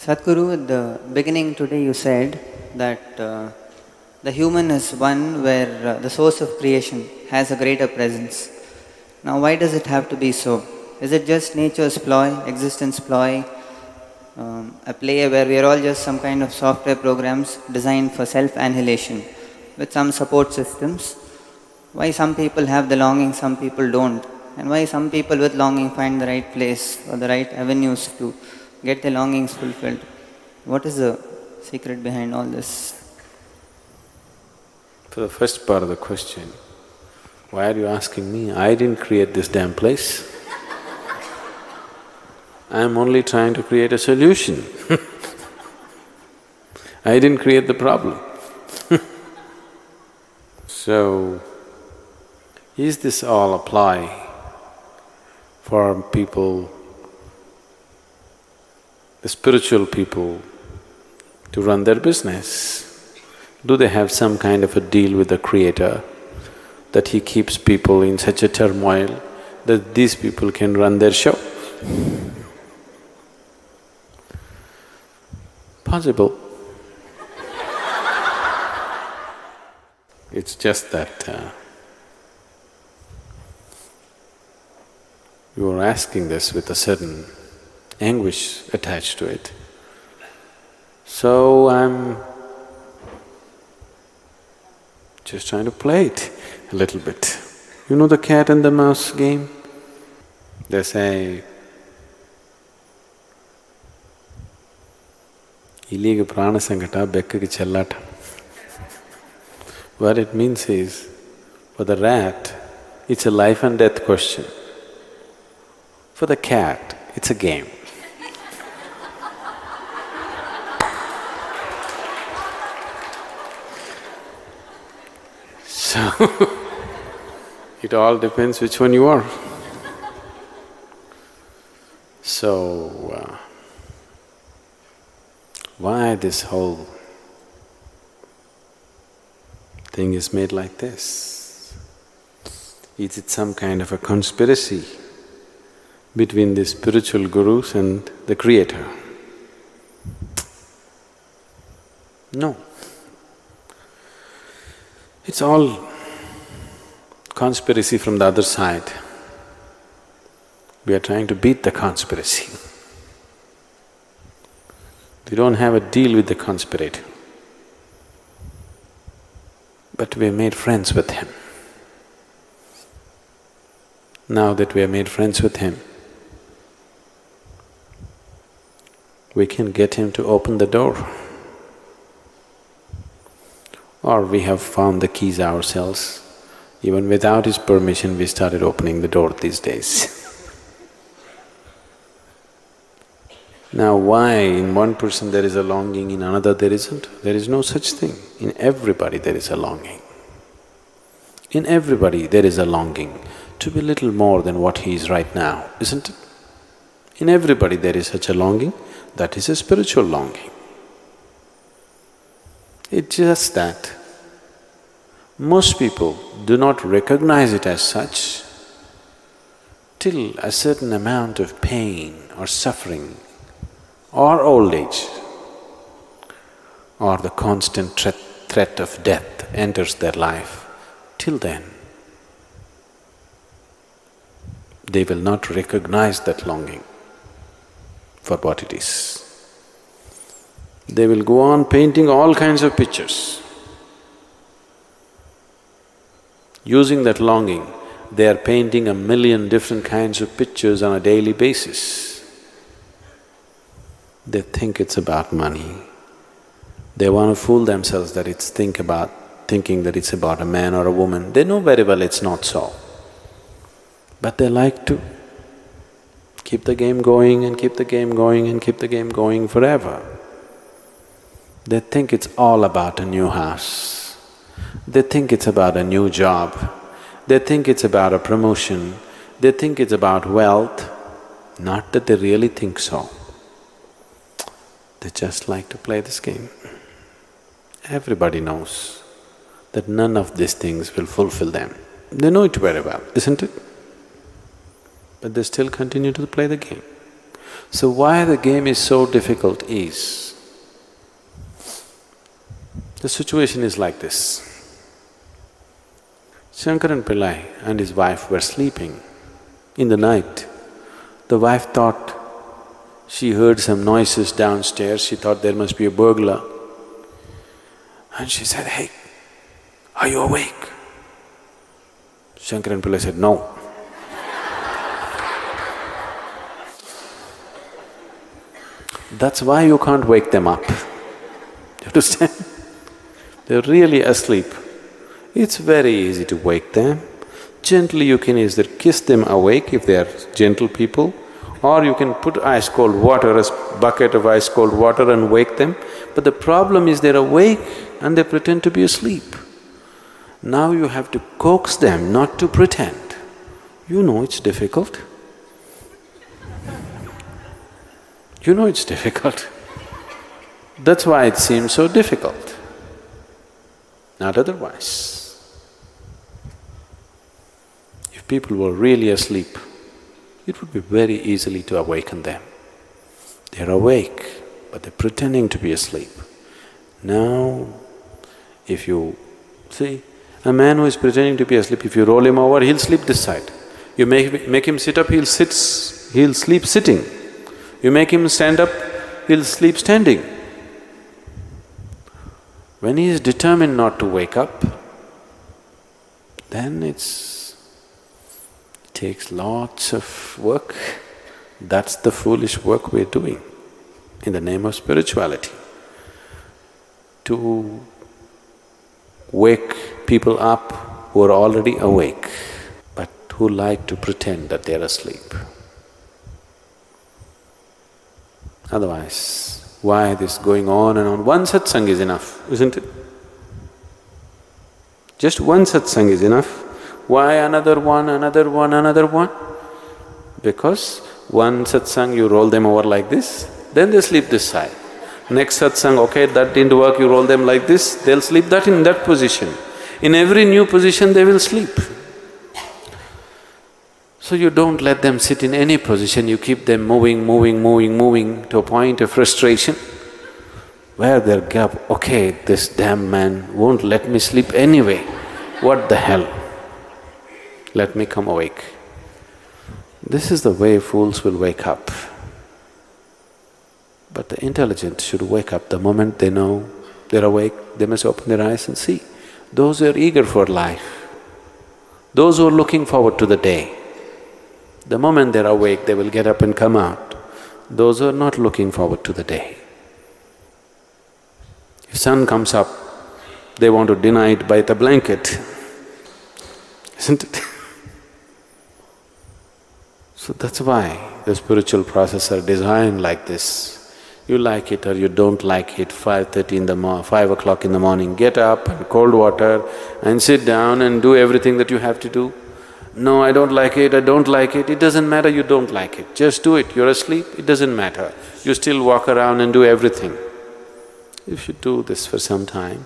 Sadguru, at the beginning today you said that the human is one where the source of creation has a greater presence. Now why does it have to be so? Is it just nature's ploy, existence ploy, a play where we are all just some kind of software programs designed for self-annihilation with some support systems? Why some people have the longing, some people don't? And why some people with longing find the right place or the right avenues to get their longings fulfilled? What is the secret behind all this? For the first part of the question, why are you asking me? I didn't create this damn place. I'm only trying to create a solution. I didn't create the problem. So, is this all apply for people, the spiritual people, to run their business? Do they have some kind of a deal with the Creator that he keeps people in such a turmoil that these people can run their show? Possible. It's just that you are asking this with a certain anguish attached to it. So I'm just trying to play it a little bit. You know the cat and the mouse game? They say, Iliga prana sangata bekkage chellata. What it means is, for the rat, it's a life and death question. For the cat, it's a game. So, it all depends which one you are. So, why this whole thing is made like this? Is it some kind of a conspiracy between the spiritual gurus and the Creator? No. It's all conspiracy from the other side. We are trying to beat the conspiracy. We don't have a deal with the conspirator, but we have made friends with him. Now that we have made friends with him, we can get him to open the door. Or we have found the keys ourselves. Even without his permission, we started opening the door these days. Now why in one person there is a longing, in another there isn't? There is no such thing. In everybody there is a longing. In everybody there is a longing to be little more than what he is right now, isn't it? In everybody there is such a longing, that is a spiritual longing. It's just that most people do not recognize it as such till a certain amount of pain or suffering or old age or the constant threat of death enters their life. Till then, they will not recognize that longing for what it is. They will go on painting all kinds of pictures. Using that longing, they are painting 1,000,000 different kinds of pictures on a daily basis. They think it's about money. They want to fool themselves that it's thinking that it's about a man or a woman. They know very well it's not so. But they like to keep the game going and keep the game going and keep the game going forever. They think it's all about a new house. They think it's about a new job. They think it's about a promotion. They think it's about wealth. Not that they really think so. They just like to play this game. Everybody knows that none of these things will fulfill them. They know it very well, isn't it? But they still continue to play the game. So why the game is so difficult is, the situation is like this. Shankaran Pillai and his wife were sleeping. In the night, the wife thought she heard some noises downstairs, she thought there must be a burglar. And she said, "Hey, are you awake?" Shankaran Pillai said, "No." That's why you can't wake them up. You understand? They're really asleep. It's very easy to wake them. Gently you can either kiss them awake if they are gentle people, or you can put ice cold water, a bucket of ice cold water and wake them. But the problem is they're awake and they pretend to be asleep. Now you have to coax them not to pretend. You know it's difficult. You know it's difficult. That's why it seems so difficult, not otherwise. If people were really asleep, it would be very easily to awaken them. They're awake, but they're pretending to be asleep. Now, if you see, a man who is pretending to be asleep, if you roll him over, he'll sleep this side. You make him sit up, he'll sleep sitting. You make him stand up, he'll sleep standing. When he is determined not to wake up, then it takes lots of work. That's the foolish work we're doing in the name of spirituality. To wake people up who are already awake, but who like to pretend that they're asleep. Otherwise, why this going on and on? One satsang is enough, isn't it? Just one satsang is enough. Why another one, another one, another one? Because one satsang you roll them over like this, then they sleep this side. Next satsang, okay, that didn't work, you roll them like this, they'll sleep that in that position. In every new position they will sleep. So you don't let them sit in any position, you keep them moving, moving, moving, moving to a point of frustration where they'll gap, okay, this damn man won't let me sleep anyway, what the hell? Let me come awake. This is the way fools will wake up. But the intelligent should wake up the moment they know they're awake, they must open their eyes and see. Those who are eager for life, those who are looking forward to the day, the moment they're awake, they will get up and come out. Those who are not looking forward to the day, if sun comes up, they want to deny it by the blanket, isn't it? So that's why the spiritual processes are designed like this. You like it or you don't like it, 5:30 in the 5 o'clock in the morning, get up and cold water and sit down and do everything that you have to do. No, I don't like it, I don't like it, it doesn't matter you don't like it, just do it. You're asleep, it doesn't matter. You still walk around and do everything. If you do this for some time,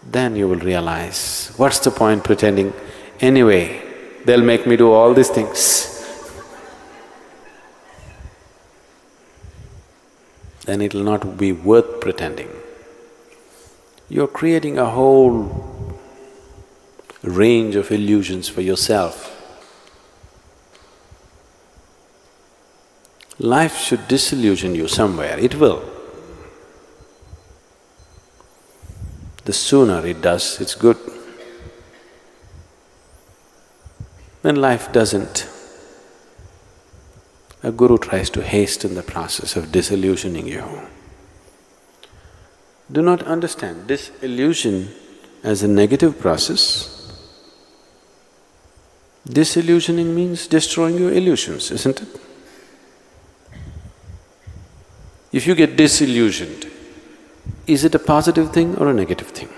then you will realize, what's the point pretending? Anyway, they'll make me do all these things. Then it'll not be worth pretending. You're creating a whole range of illusions for yourself. Life should disillusion you somewhere, it will. The sooner it does, it's good. When life doesn't, a guru tries to hasten the process of disillusioning you. Do not understand disillusion as a negative process. Disillusioning means destroying your illusions, isn't it? If you get disillusioned, is it a positive thing or a negative thing?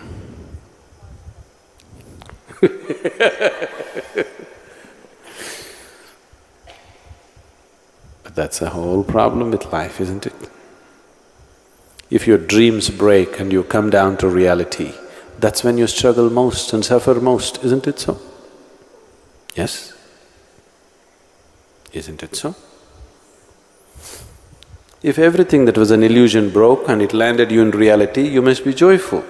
But that's a whole problem with life, isn't it? If your dreams break and you come down to reality, that's when you struggle most and suffer most, isn't it so? Yes? Isn't it so? If everything that was an illusion broke and it landed you in reality, you must be joyful.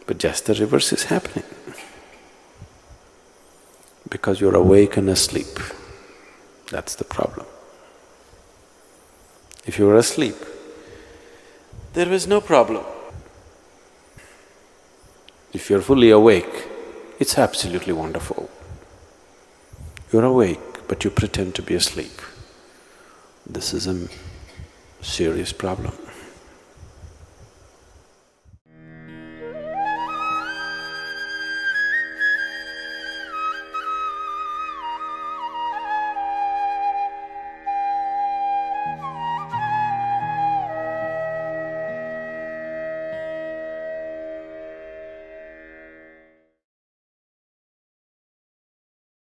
But just the reverse is happening. Because you're awake and asleep. That's the problem. If you were asleep, there was no problem. If you're fully awake, it's absolutely wonderful. You're awake, but you pretend to be asleep. This is a serious problem.